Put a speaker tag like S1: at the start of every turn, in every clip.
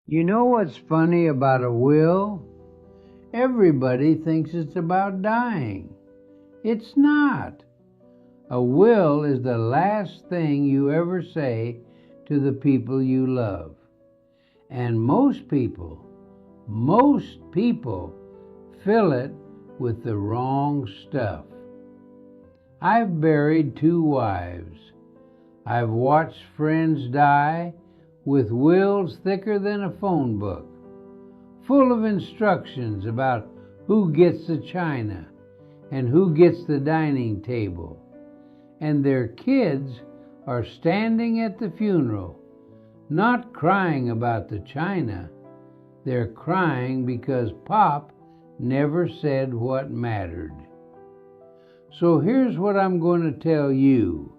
S1: You know what's funny about a will? Everybody thinks it's about dying. It's not. A will is the last thing you ever say to the people you love. And most people fill it with the wrong stuff. I've buried 2 wives. I've watched friends die with wills thicker than a phone book, full of instructions about who gets the china and who gets the dining table. And their kids are standing at the funeral, not crying about the china. They're crying because Pop never said what mattered. So here's what I'm going to tell you,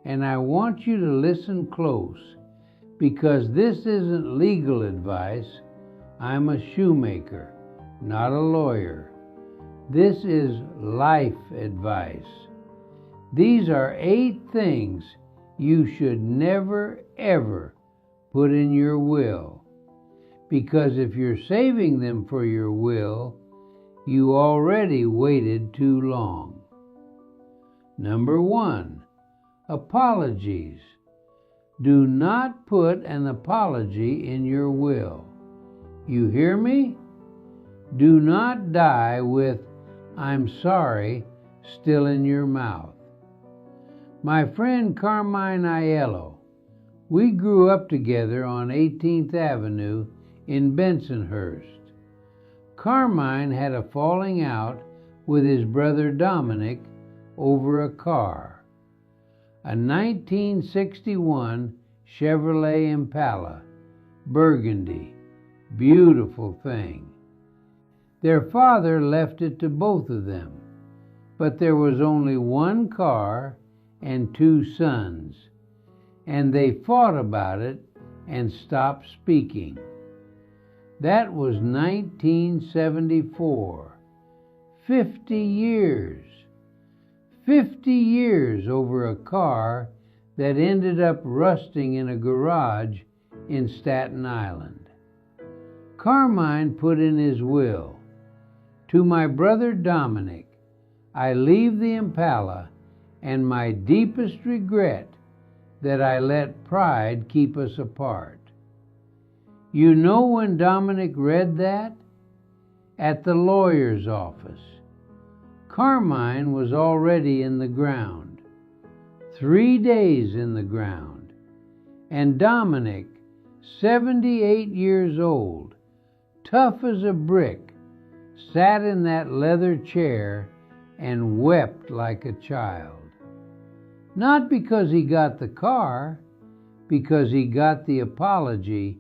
S1: and I want you to listen close, because this isn't legal advice. I'm a shoemaker, not a lawyer. This is life advice. These are 8 things you should never, ever put in your will, because if you're saving them for your will, you already waited too long. Number 1, apologies. Do not put an apology in your will. You hear me? Do not die with "I'm sorry" still in your mouth. My friend Carmine Aiello, we grew up together on 18th Avenue in Bensonhurst. Carmine had a falling out with his brother Dominic over a car, a 1961 Chevrolet Impala, burgundy, beautiful thing. Their father left it to both of them, but there was only one car and 2 sons, and they fought about it and stopped speaking. That was 1974. 50 years. 50 years over a car that ended up rusting in a garage in Staten Island. Carmine put in his will, "To my brother Dominic, I leave the Impala and my deepest regret that I let pride keep us apart." You know when Dominic read that? At the lawyer's office. Carmine was already in the ground, 3 days in the ground, and Dominic, 78 years old, tough as a brick, sat in that leather chair and wept like a child. Not because he got the car, because he got the apology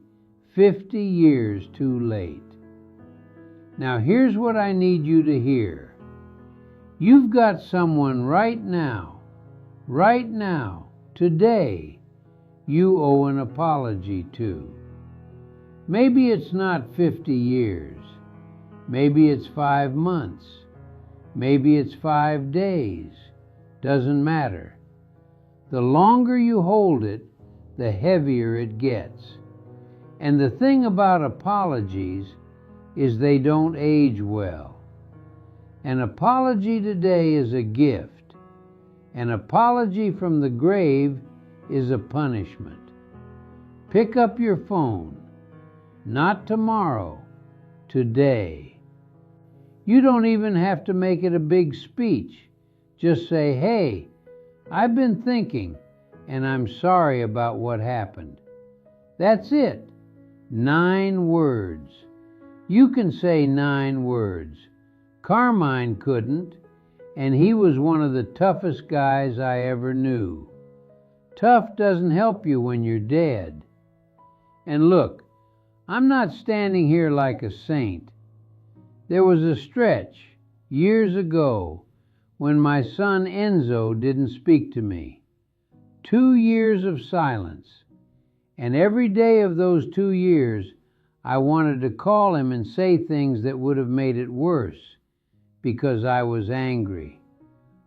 S1: 50 years too late. Now here's what I need you to hear. You've got someone right now, today, you owe an apology to. Maybe it's not 50 years. Maybe it's 5 months. Maybe it's 5 days. Doesn't matter. The longer you hold it, the heavier it gets. And the thing about apologies is they don't age well. An apology today is a gift. An apology from the grave is a punishment. Pick up your phone. Not tomorrow, today. You don't even have to make it a big speech. Just say, "Hey, I've been thinking, and I'm sorry about what happened." That's it. 9 words. You can say 9 words. Carmine couldn't, and he was one of the toughest guys I ever knew. Tough doesn't help you when you're dead. And look, I'm not standing here like a saint. There was a stretch, years ago, when my son Enzo didn't speak to me. 2 years of silence. And every day of those 2 years, I wanted to call him and say things that would have made it worse, because I was angry.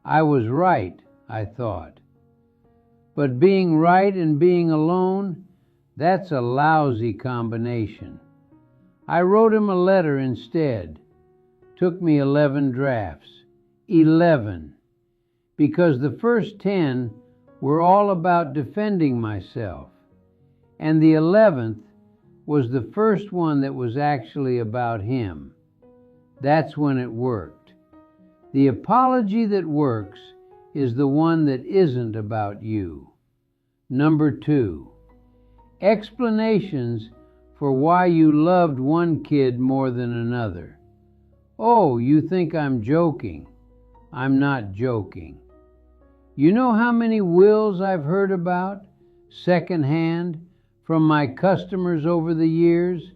S1: I was right, I thought. But being right and being alone, That's a lousy combination. I wrote him a letter instead. Took me 11 drafts. 11. Because the first 10 were all about defending myself. And the 11th was the first one that was actually about him. That's when it worked. The apology that works is the one that isn't about you. Number 2, explanations for why you loved one kid more than another. Oh, you think I'm joking. I'm not joking. You know how many wills I've heard about, secondhand, from my customers over the years?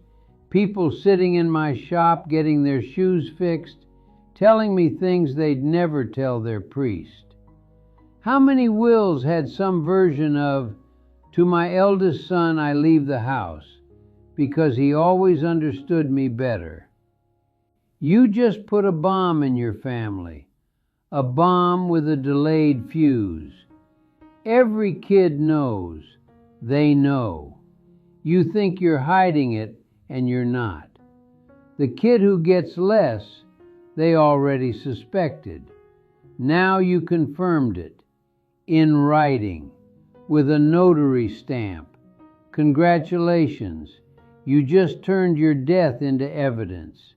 S1: People sitting in my shop getting their shoes fixed, telling me things they'd never tell their priest. How many wills had some version of, "To my eldest son I leave the house, because he always understood me better"? You just put a bomb in your family, a bomb with a delayed fuse. Every kid knows. They know. You think you're hiding it, and you're not. The kid who gets less, they already suspected. Now you confirmed it, in writing, with a notary stamp. Congratulations, you just turned your death into evidence.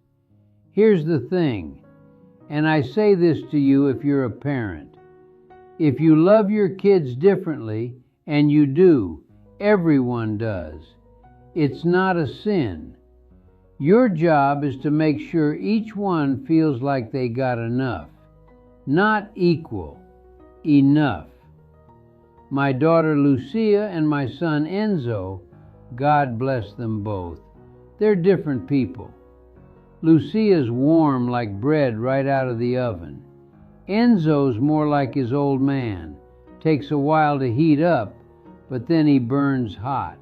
S1: Here's the thing, and I say this to you if you're a parent. If you love your kids differently, and you do, everyone does, it's not a sin. Your job is to make sure each one feels like they got enough. Not equal, enough. My daughter Lucia and my son Enzo, God bless them both, they're different people. Lucia's warm like bread right out of the oven. Enzo's more like his old man. Takes a while to heat up, but then he burns hot.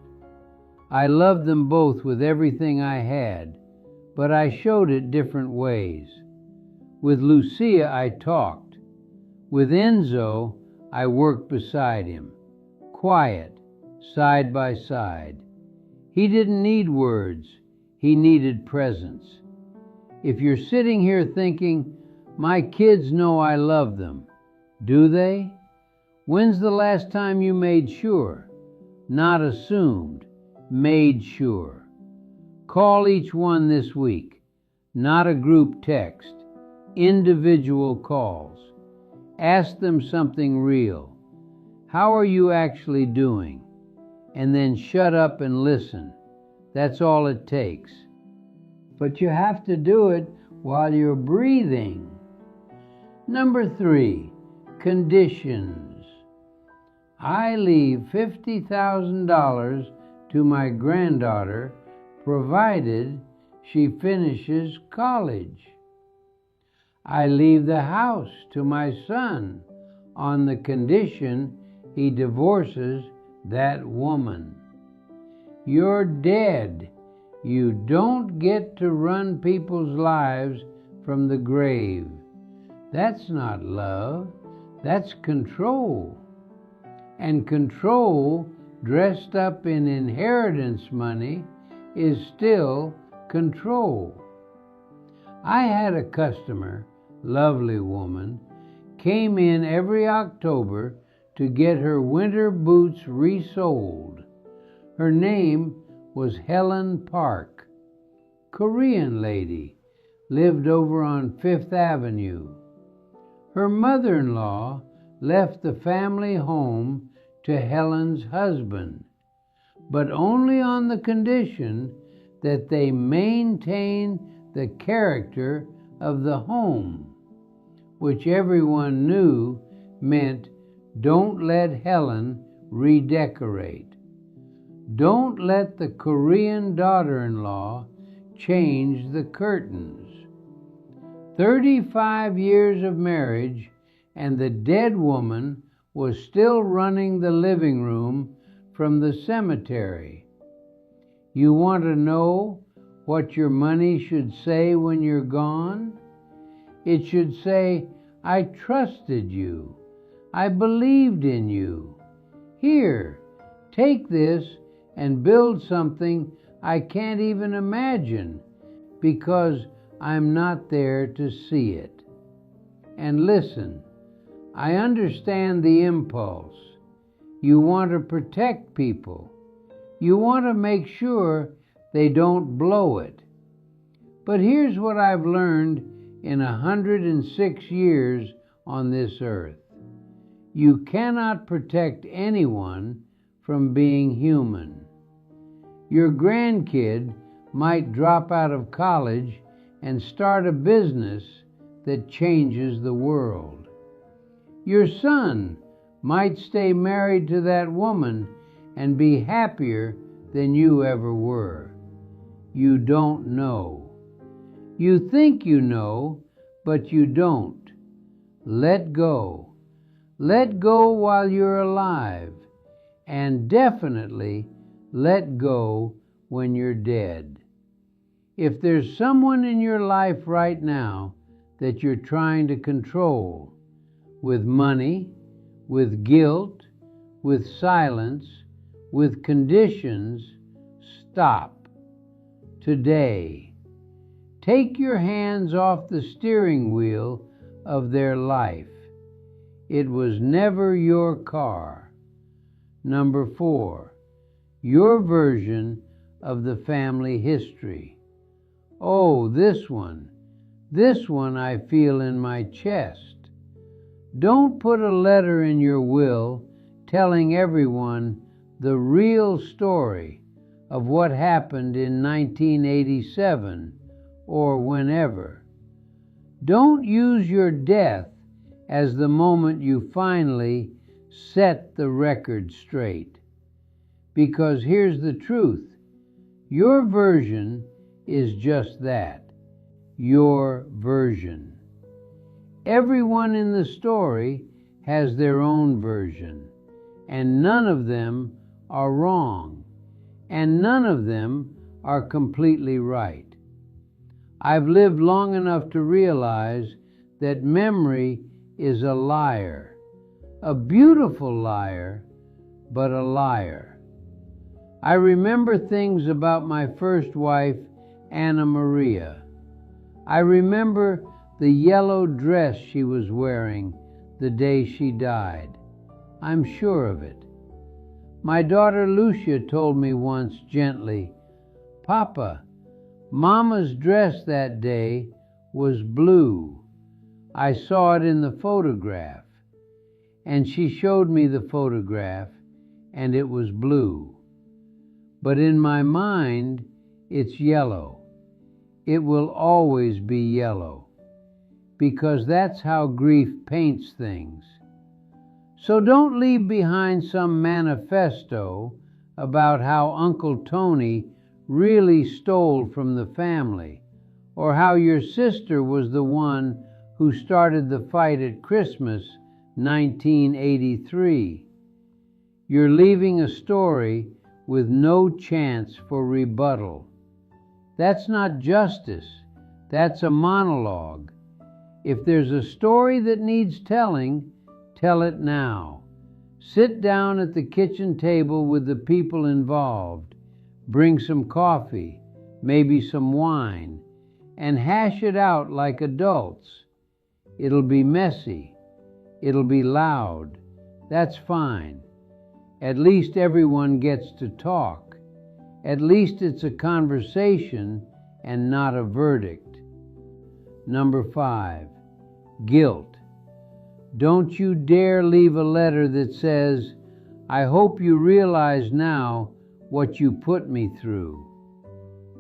S1: I loved them both with everything I had, but I showed it different ways. With Lucia I talked. With Enzo I worked beside him, quiet, side by side. He didn't need words, he needed presence. If you're sitting here thinking, my kids know I love them, do they? When's the last time you made sure? Not assumed, made sure. Call each one this week, not a group text, individual calls. Ask them something real. How are you actually doing? And then shut up and listen. That's all it takes. But you have to do it while you're breathing. Number 3, conditions. I leave $50,000 to my granddaughter provided she finishes college. I leave the house to my son on the condition he divorces that woman. You're dead. You don't get to run people's lives from the grave. That's not love. That's control. And control dressed up in inheritance money is still control. I had a customer, lovely woman, came in every October to get her winter boots resoled. Her name was Helen Park. Korean lady, lived over on 5th Avenue. Her mother-in-law left the family home to Helen's husband, but only on the condition that they maintain the character of the home, which everyone knew meant don't let Helen redecorate. Don't let the Korean daughter-in-law change the curtains. 35 years of marriage, and the dead woman was still running the living room from the cemetery. You want to know what your money should say when you're gone? It should say, I trusted you. I believed in you. Here, take this and build something I can't even imagine because I'm not there to see it. And listen, I understand the impulse. You want to protect people. You want to make sure they don't blow it. But here's what I've learned in 106 years on this earth. You cannot protect anyone from being human. Your grandkid might drop out of college and start a business that changes the world. Your son might stay married to that woman and be happier than you ever were. You don't know. You think you know, but you don't. Let go. Let go while you're alive, and definitely let go when you're dead. If there's someone in your life right now that you're trying to control, with money, with guilt, with silence, with conditions, stop. Today, take your hands off the steering wheel of their life. It was never your car. Number 4, your version of the family history. Oh, this one I feel in my chest. Don't put a letter in your will telling everyone the real story of what happened in 1987 or whenever. Don't use your death as the moment you finally set the record straight. Because here's the truth. Your version is just that, your version. Everyone in the story has their own version, and none of them are wrong, and none of them are completely right. I've lived long enough to realize that memory is a liar, a beautiful liar, but a liar. I remember things about my first wife, Anna Maria. I remember the yellow dress she was wearing the day she died. I'm sure of it. My daughter Lucia told me once gently, "Papa, Mama's dress that day was blue. I saw it in the photograph." And she showed me the photograph, and it was blue. But in my mind, it's yellow. It will always be yellow, because that's how grief paints things. So don't leave behind some manifesto about how Uncle Tony really stole from the family, or how your sister was the one who started the fight at Christmas 1983. You're leaving a story with no chance for rebuttal. That's not justice. That's a monologue. If there's a story that needs telling, tell it now. Sit down at the kitchen table with the people involved. Bring some coffee, maybe some wine, and hash it out like adults. It'll be messy. It'll be loud. That's fine. At least everyone gets to talk. At least it's a conversation and not a verdict. Number 5, guilt. Don't you dare leave a letter that says, "I hope you realize now what you put me through."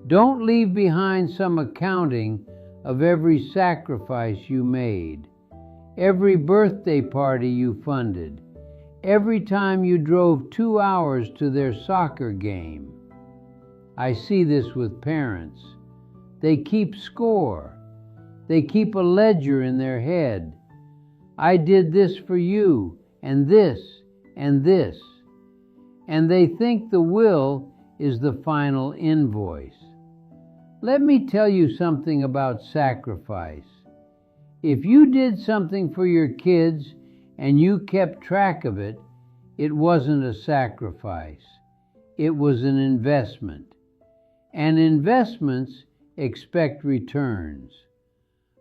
S1: Don't leave behind some accounting of every sacrifice you made, every birthday party you funded, every time you drove 2 hours to their soccer game. I see this with parents. They keep score. They keep a ledger in their head. I did this for you, and this, and this. And they think the will is the final invoice. Let me tell you something about sacrifice. If you did something for your kids and you kept track of it, it wasn't a sacrifice. it was an investment. And investments expect returns.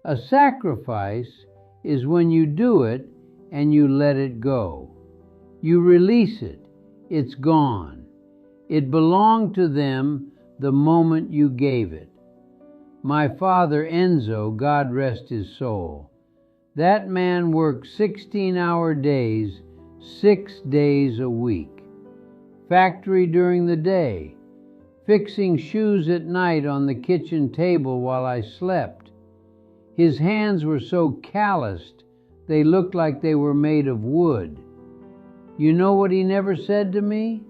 S1: A sacrifice is when you do it and you let it go. You release it. It's gone. It belonged to them the moment you gave it. My father Enzo, God rest his soul, that man worked 16-hour days, 6 days a week. Factory during the day, fixing shoes at night on the kitchen table while I slept. His hands were so calloused, they looked like they were made of wood. You know what he never said to me?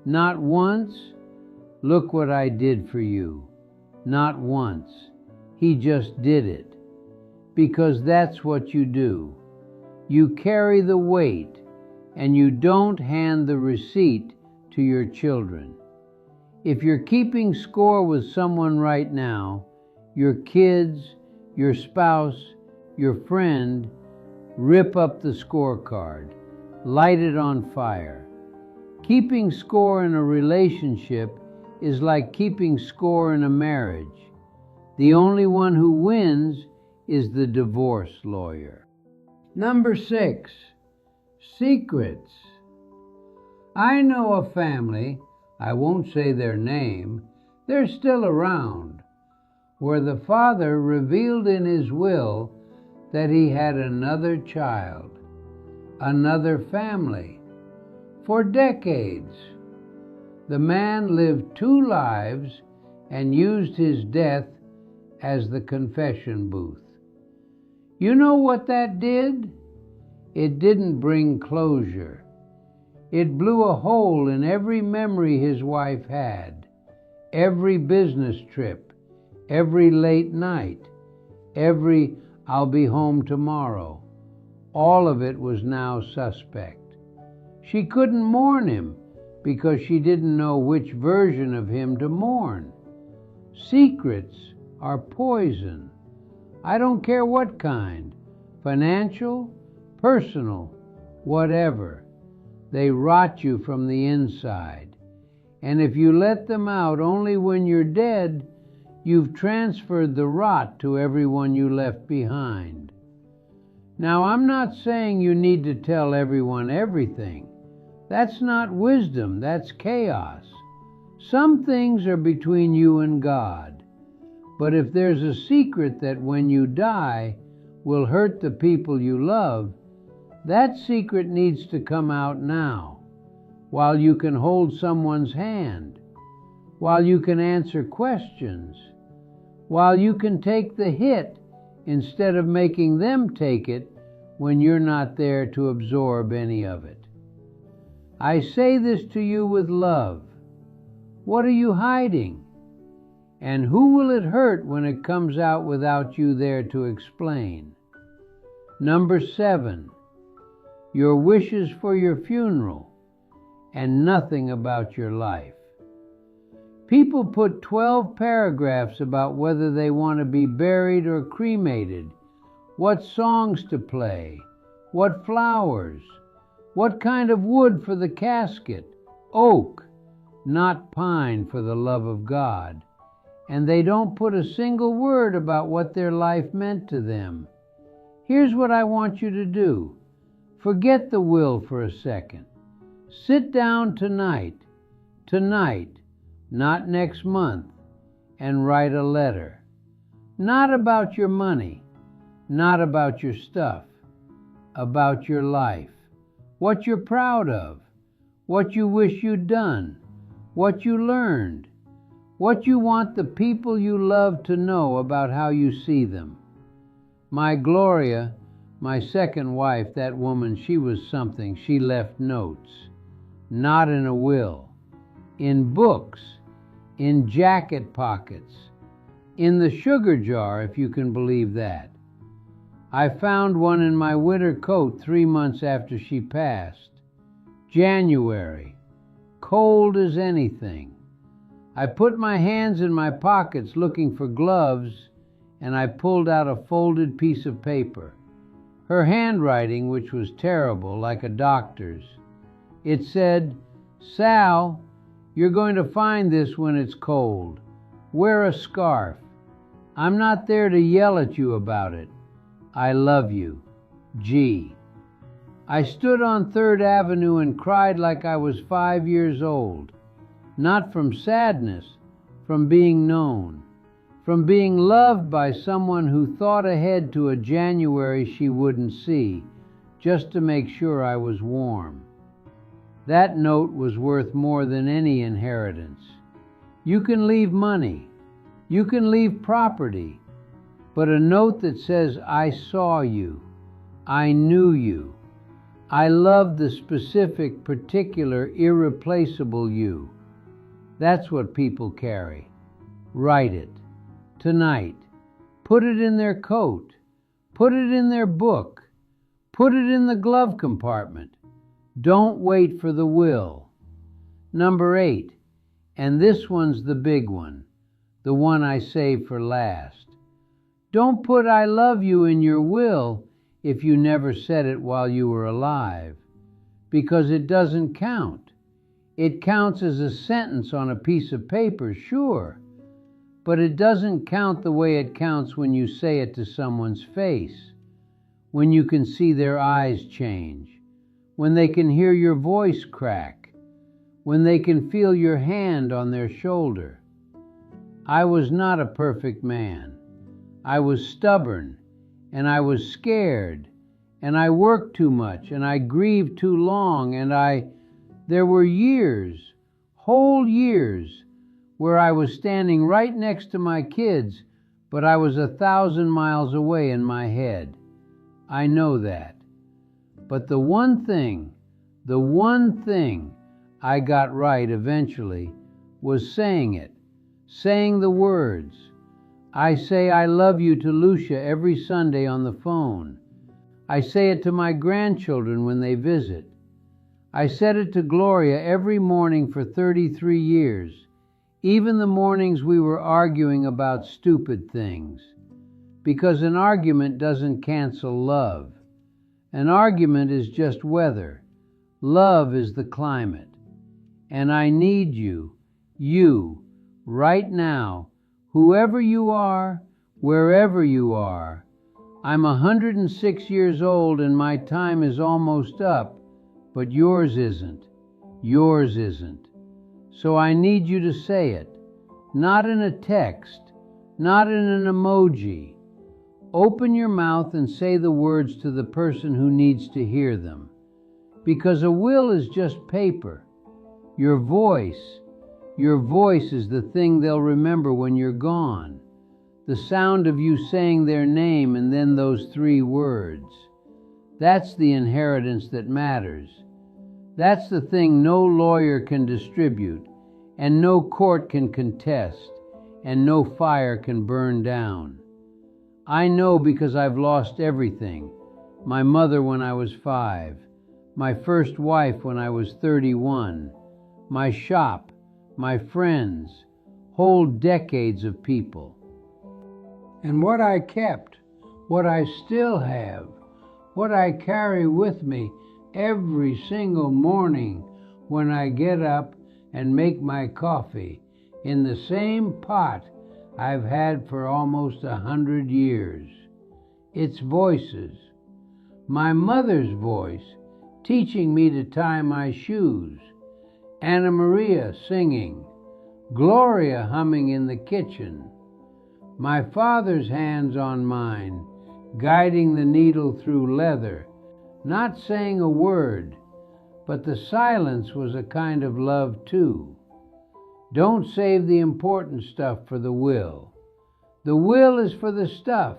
S1: Not once, "Look what I did for you." Not once. He just did it. Because that's what you do. You carry the weight, and you don't hand the receipt to your children. If you're keeping score with someone right now, your kids, your spouse, your friend, rip up the scorecard. Light it on fire. Keeping score in a relationship is like keeping score in a marriage. The only one who wins is the divorce lawyer. Number 6, secrets. I know a family, I won't say their name, they're still around, where the father revealed in his will that he had another child, another family. For decades, the man lived 2 lives and used his death as the confession booth. You know what that did? It didn't bring closure. It blew a hole in every memory his wife had, every business trip, every late night, every "I'll be home tomorrow." All of it was now suspect. She couldn't mourn him because she didn't know which version of him to mourn. Secrets are poison. I don't care what kind, financial, personal, whatever. They rot you from the inside. And if you let them out only when you're dead, you've transferred the rot to everyone you left behind. Now, I'm not saying you need to tell everyone everything. That's not wisdom, that's chaos. Some things are between you and God. But if there's a secret that when you die will hurt the people you love, that secret needs to come out now, while you can hold someone's hand, while you can answer questions, while you can take the hit instead of making them take it when you're not there to absorb any of it. I say this to you with love. What are you hiding? And who will it hurt when it comes out without you there to explain? Number 7, your wishes for your funeral and nothing about your life. People put 12 paragraphs about whether they want to be buried or cremated, what songs to play, what flowers, what kind of wood for the casket, oak, not pine for the love of God. And they don't put a single word about what their life meant to them. Here's what I want you to do. Forget the will for a second. Sit down tonight, not next month, and write a letter. Not about your money, not about your stuff, about your life, what you're proud of, what you wish you'd done, what you learned, what you want the people you love to know about how you see them. My Gloria, my second wife, that woman, she was something. She left notes, not in a will, in books, in jacket pockets, in the sugar jar, if you can believe that. I found one in my winter coat 3 months after she passed. January, cold as anything. I put my hands in my pockets looking for gloves, and I pulled out a folded piece of paper. Her handwriting, which was terrible, like a doctor's. It said, "Sal, You're going to find this when it's cold. Wear a scarf. I'm not there to yell at you about it. I love you. G. I stood on 3rd Avenue and cried like I was 5 years old. Not from sadness, from being known. From being loved by someone who thought ahead to a January she wouldn't see, just to make sure I was warm. That note was worth more than any inheritance. You can leave money, you can leave property, but a note that says, I saw you, I knew you, I loved the specific, particular, irreplaceable you. That's what people carry. Write it. Tonight. Put it in their coat. Put it in their book. Put it in the glove compartment. Don't wait for the will. Number 8, and this one's the big one, the one I saved for last. Don't put I love you in your will if you never said it while you were alive, because it doesn't count. It counts as a sentence on a piece of paper, sure, but it doesn't count the way it counts when you say it to someone's face, when you can see their eyes change, when they can hear your voice crack, when they can feel your hand on their shoulder. I was not a perfect man. I was stubborn, and I was scared, and I worked too much, and I grieved too long, and there were years, whole years, where I was standing right next to my kids, but I was 1,000 miles away in my head. I know that. But the one thing I got right eventually was saying it, saying the words. I say I love you to Lucia every Sunday on the phone. I say it to my grandchildren when they visit. I said it to Gloria every morning for 33 years, even the mornings we were arguing about stupid things. Because an argument doesn't cancel love. An argument is just weather. Love is the climate. And I need you, right now, whoever you are, wherever you are. I'm 106 years old and my time is almost up, but yours isn't. Yours isn't. So I need you to say it, not in a text, not in an emoji. Open your mouth and say the words to the person who needs to hear them. Because a will is just paper. Your voice is the thing they'll remember when you're gone. The sound of you saying their name and then those 3 words. That's the inheritance that matters. That's the thing no lawyer can distribute, and no court can contest, and no fire can burn down. I know because I've lost everything. My mother when I was 5, my first wife when I was 31, my shop, my friends, whole decades of people. And what I kept, what I still have, what I carry with me every single morning when I get up and make my coffee in the same pot I've had for almost 100 years. It's voices. My mother's voice teaching me to tie my shoes, Anna Maria singing, Gloria humming in the kitchen, my father's hands on mine, guiding the needle through leather, not saying a word, but the silence was a kind of love too. Don't save the important stuff for the will. The will is for the stuff.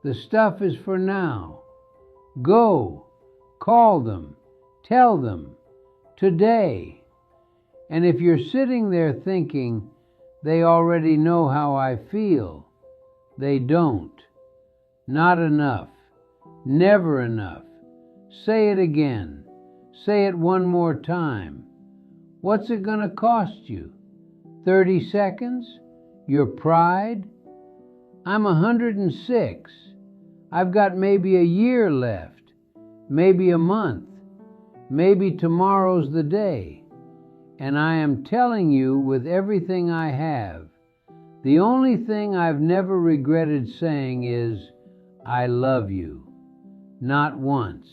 S1: The stuff is for now. Go, call them, tell them, today. And if you're sitting there thinking, they already know how I feel, they don't. Not enough. Never enough. Say it again. Say it one more time. What's it going to cost you? 30 seconds? Your pride? I'm 106. I've got maybe a year left, maybe a month, maybe tomorrow's the day. and I am telling you with everything I have. The only thing I've never regretted saying is, I love you. Not once.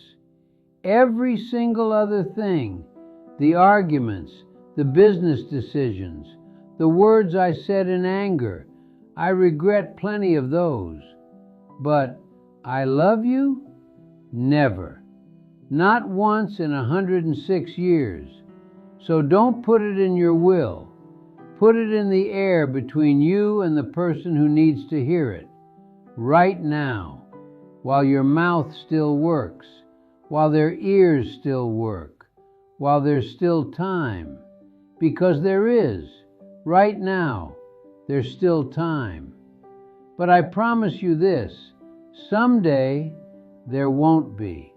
S1: Every single other thing, the arguments, the business decisions, the words I said in anger, I regret plenty of those. But I love you? Never. Not once in 106 years. So don't put it in your will. Put it in the air between you and the person who needs to hear it. Right now, while your mouth still works, while their ears still work, while there's still time. Because there is. Right now, there's still time. But I promise you this, someday there won't be.